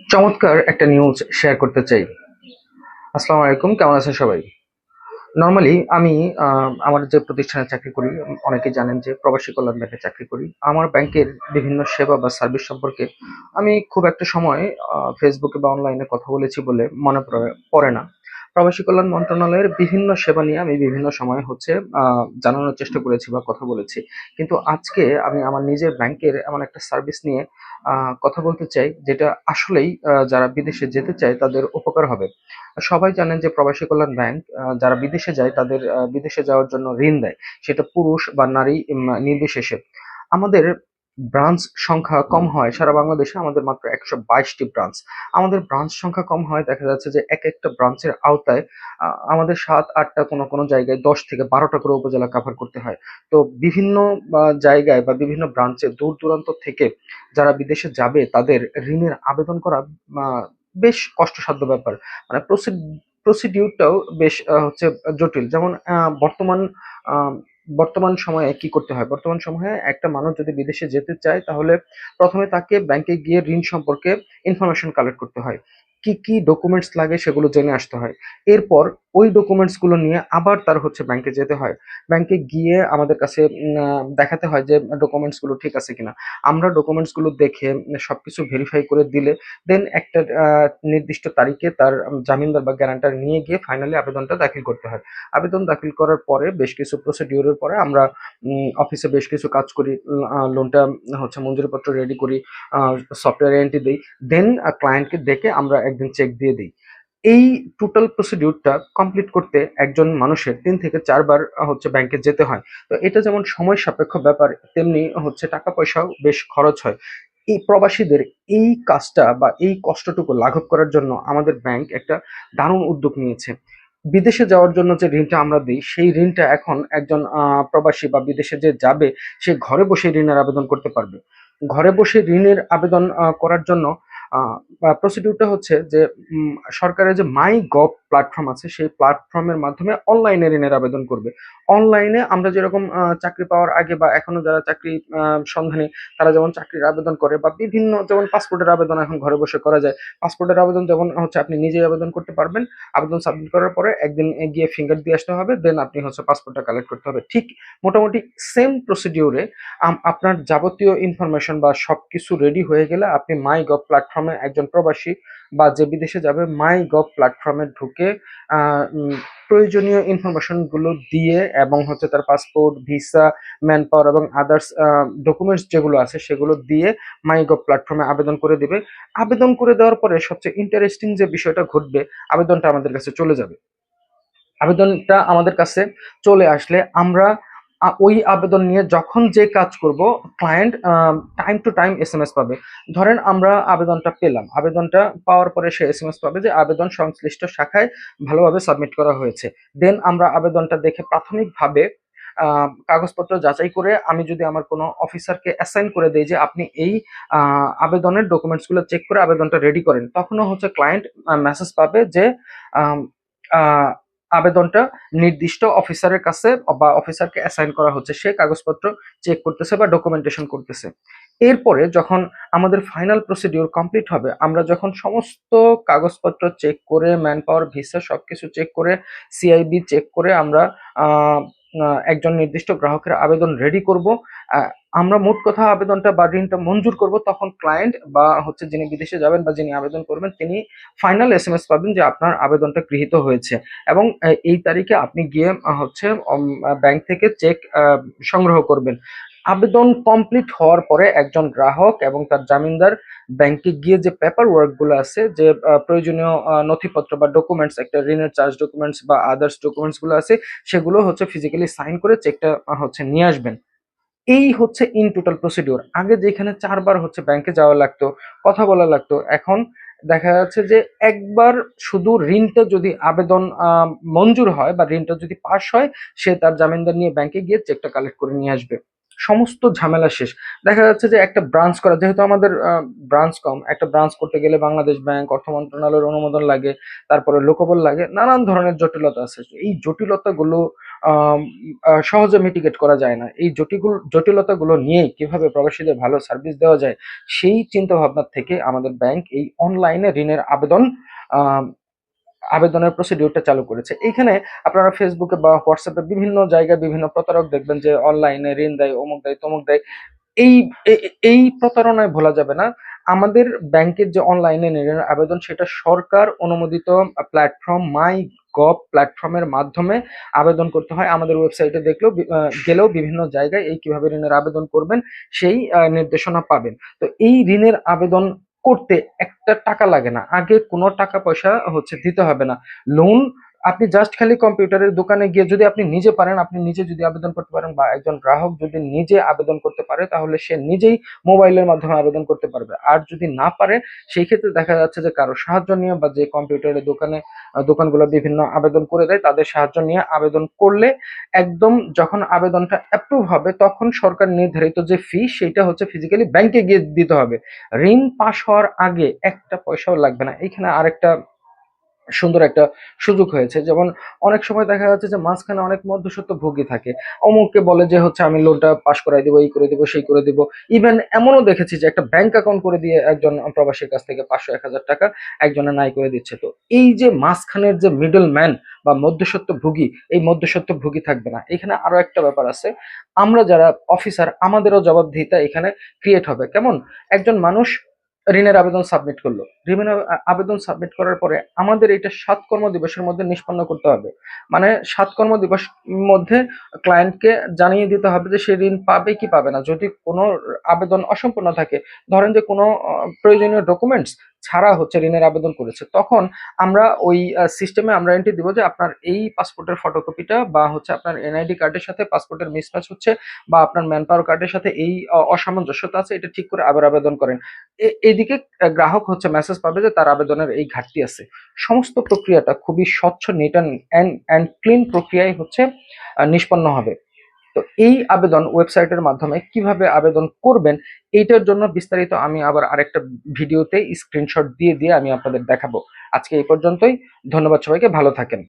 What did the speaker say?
চমৎকার একটা news share করতে চাই। আসসালামু আলাইকুম, কেমন আছেন সবাই? নরমালি আমি আমার যে প্রতিষ্ঠানে চাকরি করি, অনেকেই জানেন যে প্রবাসী কল্যাণ ব্যাংকে চাকরি করি। আমার ব্যাংকের বিভিন্ন সেবা বা সার্ভিস সম্পর্কে আমি খুব একটা সময় ফেসবুকে বা অনলাইনে কথা বলেছি বলে মনে পড়ে না। প্রবাসী কল্যাণ মন্ত্রণালয়ের বিভিন্ন সেবা নিয়ে আমি বিভিন্ন সময় জানানোর চেষ্টা করেছি বা কথা বলেছি। কিন্তু আজকে আমি আমার নিজের ব্যাংকের এমন একটা সার্ভিস নিয়ে কথা বলতে চাই, যেটা আসলেই যারা বিদেশে যেতে চায় তাদের উপকার হবে। সবাই জানেন যে প্রবাসী কল্যাণ ব্যাংক যারা বিদেশে যায় তাদের বিদেশে যাওয়ার জন্য ঋণ দেয়, সেটা পুরুষ বা নারী নির্বিশেষে। আমাদের ব্রাঞ্চ সংখ্যা কম হয় সারা বাংলাদেশে, আমাদের মাত্র 122টি ব্রাঞ্চ। আমাদের ব্রাঞ্চ সংখ্যা কম হয়, দেখা যাচ্ছে যে এক একটা ব্রাঞ্চের আওতায় আমাদের 7-8টা, কোনো কোনো জায়গায় 10 থেকে 12টা করে উপজেলা কাভার করতে হয়। তো বিভিন্ন জায়গায় বা বিভিন্ন ব্রাঞ্চে দূর দূরান্ত থেকে যারা বিদেশে যাবে তাদের ঋণের আবেদন করা বেশ কষ্টসাধ্য ব্যাপার। মানে প্রসিডিউরটাও বেশ জটিল। যেমন আহ, বর্তমান সময়ে কি করতে হয়? বর্তমান সময়ে একটা মানুষ যদি বিদেশে যেতে চায় তাহলে প্রথমে তাকে ব্যাংকে গিয়ে ঋণ সম্পর্কে ইনফরমেশন কালেক্ট করতে হয়। কি কি ডকুমেন্টস লাগে সেগুলো জেনে আসতে হয়। এরপর ওই ডকুমেন্টস গুলো নিয়ে আবার তার ব্যাংকে যেতে হয়। ব্যাংকে গিয়ে আমাদের কাছে দেখাতে হয় যে ডকুমেন্টস গুলো ঠিক আছে কিনা। আমরা ডকুমেন্টস গুলো দেখে সবকিছু ভেরিফাই করে দিলে দেন একটা নির্দিষ্ট তারিখে তার জামিনদার বা গ্যারান্টার নিয়ে গিয়ে ফাইনালি আবেদনটা দাখিল করতে হয়। আবেদন দাখিল করার পরে বেশ কিছু প্রসিডিউরের পরে আমরা অফিসে বেশ কিছু কাজ করি। লোনটা মঞ্জুরিপত্র রেডি করি, সফটওয়্যার এন্ট্রি দিই, দেন ক্লায়েন্টকে ডেকে আমরা একদিন চেক দিয়ে দিই। এই টোটাল প্রসিডিউরটা কমপ্লিট করতে একজন মানুষের 3 থেকে 4 বার ব্যাংকে যেতে হয়। তো এটা যেমন সময় সাপেক্ষ ব্যাপার, তেমনি টাকা পয়সাও বেশ খরচ হয়। এই প্রবাসীদের এই কাজটা বা এই কষ্টটুকু লাঘব করার জন্য আমাদের ব্যাংক একটা দারুণ উদ্যোগ নিয়েছে। বিদেশে যাওয়ার জন্য যে ঋণটা আমরা দিই, সেই ঋণটা এখন একজন প্রবাসী বা বিদেশে যে যাবে, সে ঘরে বসে ঋণের আবেদন করতে পারবে। ঘরে বসে ঋণের আবেদন করার জন্য প্রসিডিউরটা হচ্ছে যে সরকারের যে মাই গভ প্ল্যাটফর্ম আছে, সেই প্ল্যাটফর্মের মাধ্যমে অনলাইনে ঋণের আবেদন করবে। অনলাইনে আমরা যেরকম চাকরি পাওয়ার আগে বা এখনো যারা চাকরি সন্ধানী, তারা যেমন চাকরির আবেদন করে বা বিভিন্ন যেমন পাসপোর্টের আবেদন এখন ঘরে বসে করা যায়। পাসপোর্টের আবেদন যেমন আপনি নিজেই আবেদন করতে পারবেন। আবেদন সাবমিট করার পরে একদিন গিয়ে ফিঙ্গার দিয়ে আসতে হবে, দেন আপনি পাসপোর্টটা কালেক্ট করতে হবে। ঠিক মোটামুটি সেম প্রসিডিউরে আপনার যাবতীয় ইনফরমেশন বা সবকিছু রেডি হয়ে গেলে আপনি মাই গভ প্ল্যাটফর্মে, একজন প্রবাসী বা যে বিদেশে যাবে, মাই গভ প্ল্যাটফর্মে ঢুকে প্রয়োজনীয় ইনফরমেশন গুলো দিয়ে এবং তার পাসপোর্ট, ভিসা, ম্যান পাওয়ার এবং আদার্স ডকুমেন্টস যেগুলো আছে সেগুলো দিয়ে মাই গভ প্ল্যাটফর্মে আবেদন করে দিবে। আবেদন করে দেওয়ার পরে সবচেয়ে ইন্টারেস্টিং যে বিষয়টা ঘটবে, আবেদনটা আমাদের কাছে চলে যাবে। আবেদনটা আমাদের কাছে চলে আসলে আমরা ওই আবেদন নিয়ে যখন যে কাজ করব, client time to time SMS পাবে। ধরেন আমরা আবেদনটা পেলাম, আবেদনটা পাওয়ার পরে সে এসএমএস পাবে যে আবেদন সংশ্লিষ্ট শাখায় ভালোভাবে সাবমিট করা হয়েছে। দেন আমরা আবেদনটা দেখে প্রাথমিকভাবে কাগজপত্র যাচাই করে আমি যদি আমার কোনো অফিসারকে অ্যাসাইন করে দেই যে আপনি এই আবেদনের ডকুমেন্টসগুলো চেক করে আবেদনটা রেডি করেন, তখনও ক্লায়েন্ট মেসেজ পাবে যে আম, আহ, আবেদনটা নির্দিষ্ট অফিসারের কাছে বা অফিসারকে অ্যাসাইন করা হচ্ছে, সে কাগজপত্র চেক করতেছে বা ডকুমেন্টেশন করতেছে। এরপরে যখন আমাদের ফাইনাল প্রসিডিউর কমপ্লিট হবে, আমরা যখন সমস্ত কাগজপত্র চেক করে, ম্যান পাওয়ার, ভিসা সবকিছু চেক করে, সিআইবি চেক করে আমরা আহ, একজন নির্দিষ্ট গ্রাহকের আবেদন রেডি করব। আহ, আমরা মোট কথা আবেদনটা বা ঋণটা মঞ্জুর করব, তখন ক্লায়েন্ট বা যিনি বিদেশে যাবেন বা যিনি আবেদন করবেন তিনি ফাইনাল এসএমএস পাবেন যে আপনার আবেদনটা গৃহীত হয়েছে এবং এই তারিখে আপনি গিয়ে ব্যাংক থেকে চেক সংগ্রহ করবেন। আবেদন কমপ্লিট হওয়ার পরে একজন গ্রাহক এবং তার জামিনদার ব্যাংকে গিয়ে যে পেপার ওয়ার্ক গুলো আছে, যে প্রয়োজনীয় নথিপত্র বা ডকুমেন্টস, একটা ঋণের চার্জ ডকুমেন্টস বা আদার্স ডকুমেন্টস গুলো আছে, সেগুলো ফিজিক্যালি সাইন করে চেকটা নিয়ে আসবেন। এই ইন টোটাল প্রসিডিওর। আগে যেখানে 4 বার ব্যাংকে যাওয়া লাগতো, কথা বলা লাগতো, এখন দেখা যাচ্ছে যে একবার শুধু ঋণটা যদি আবেদন মঞ্জুর হয় বা ঋণটা যদি পাস হয়, সে তার জামিনদার নিয়ে ব্যাংকে গিয়ে চেকটা কালেক্ট করে নিয়ে আসবে। সমস্ত ঝামেলা শেষ। দেখা যাচ্ছে যে একটা ব্রাঞ্চ করা, যেহেতু আমাদের ব্রাঞ্চ কম, একটা ব্রাঞ্চ করতে গেলে বাংলাদেশ ব্যাংক, অর্থ মন্ত্রণালয়ের অনুমোদন লাগে, তারপরে লোকবল লাগে, নানান ধরনের জটিলতা আছে। এই জটিলতাগুলো আম, সহজে মিটিগেট করা যায় না। এই জটিলতাগুলো নিয়েই কিভাবে প্রবাসীদের ভালো সার্ভিস দেওয়া যায়, সেই চিন্তা ভাবনা থেকে আমাদের ব্যাংক এই অনলাইনে ঋণের আবেদনের প্রসিডিউরটা চালু করেছে। এইখানে আপনারা ফেসবুকে বা হোয়াটসঅ্যাপে বিভিন্ন জায়গায় বিভিন্ন প্রতারক দেখবেন যে অনলাইনে ঋণ দেয়, অমুক দেয়, তমুক দেয়। এই এই প্রতারণায় ভোলা যাবে না। আমাদের ব্যাংকের যে অনলাইনে ঋণের আবেদন, সেটা সরকার অনুমোদিত প্ল্যাটফর্ম মাই গভ প্ল্যাটফর্মের মাধ্যমে আবেদন করতে হয়। আমাদের ওয়েবসাইটে গেলেও বিভিন্ন জায়গায় এই কিভাবে ঋণের আবেদন করবেন সেই নির্দেশনা পাবেন। তো এই ঋণের আবেদন করতে একটা টাকা লাগে না, আগে কোনো টাকা পয়সা দিতে হবে না। লোন আপনি জাস্ট খালি কম্পিউটারের দোকানে গিয়ে যদি আপনি নিজে পারেন, আপনি নিজে যদি আবেদন করতে পারেন, বা একজন গ্রাহক যদি নিজে আবেদন করতে পারে, তাহলে সে নিজেই মোবাইলের মাধ্যমে আবেদন করতে পারবে। আর যদি না পারে, সেই ক্ষেত্রে দেখা যাচ্ছে যে কারো সাহায্য নিয়ে, বা যে কম্পিউটারের দোকানগুলো বিভিন্ন আবেদন করে দেয়, তাদের সাহায্য নিয়ে আবেদন করলে একদম যখন আবেদনটা অ্যাপ্রুভ হবে, তখন সরকার নির্ধারিত যে ফি, সেটা ফিজিক্যালি ব্যাংকে গিয়ে দিতে হবে। ঋণ পাশ হওয়ার আগে একটা পয়সাও লাগবে না। এখানে আরেকটা সুন্দর একটা সুযোগ হয়েছে, যেমন অনেক সময় দেখা যাচ্ছে যে মাঝখানে অনেক মধ্যস্বত্ব ভোগী থাকে। অমুককে বলে যে আমি লোনটা পাস করাই দিব, এই করে দিব, সেই করে দিব। ইভেন এমনও দেখেছি যে একটা ব্যাংক অ্যাকাউন্ট করে দিয়ে একজন প্রবাসীর কাছ থেকে 500-1000 টাকা একজনে নাই করে দিচ্ছে। তো এই যে মাঝখানের যে মিডল ম্যান বা মধ্যস্বত্ব ভোগী, এই মধ্যস্বত্ব ভোগী থাকবে না। এখানে আরো একটা ব্যাপার আছে, আমরা যারা অফিসার, আমাদেরও জবাবদিহিতা এখানে ক্রিয়েট হবে। কেমন? একজন মানুষ ঋণের আবেদন সাবমিট করলো, ঋণের আবেদন সাবমিট করার পরে আমাদের এটা 7 কর্মদিবসের মধ্যে নিষ্পন্ন করতে হবে। মানে 7 কর্মদিবস মধ্যে ক্লায়েন্টকে জানিয়ে দিতে হবে যে সে ঋণ পাবে কি পাবে না। যদি কোনো আবেদন অসম্পূর্ণ থাকে, ধরেন যে কোনো প্রয়োজনীয় ডকুমেন্টস ছাড়া ঋণের আবেদন করেছে, তখন আমরা ওই সিস্টেমে আমরা এন্ট্রি দিব যে আপনার এই পাসপোর্টের ফটোকপিটা, বা আপনার এনআইডি কার্ডের সাথে পাসপোর্টের মিসম্যাচ হচ্ছে, বা আপনার ম্যান পাওয়ার কার্ডের সাথে এই অসামঞ্জস্যতা আছে, এটা ঠিক করে আবার আবেদন করেন। এদিকে গ্রাহক মেসেজ পাবে যে তার আবেদনের এই ঘাটতি আছে। সমস্ত প্রক্রিয়াটা খুবই স্বচ্ছ, নিট অ্যান্ড ক্লিন প্রক্রিয়ায় নিষ্পন্ন হবে। তো এই আবেদন ওয়েবসাইটের মাধ্যমে কিভাবে আবেদন করবেন, এইটার জন্য বিস্তারিত আমি আবার আরেকটা ভিডিওতে স্ক্রিনশট দিয়ে দিয়ে আমি আপনাদের দেখাবো। আজকে এই পর্যন্তই। ধন্যবাদ সবাইকে, ভালো থাকেন।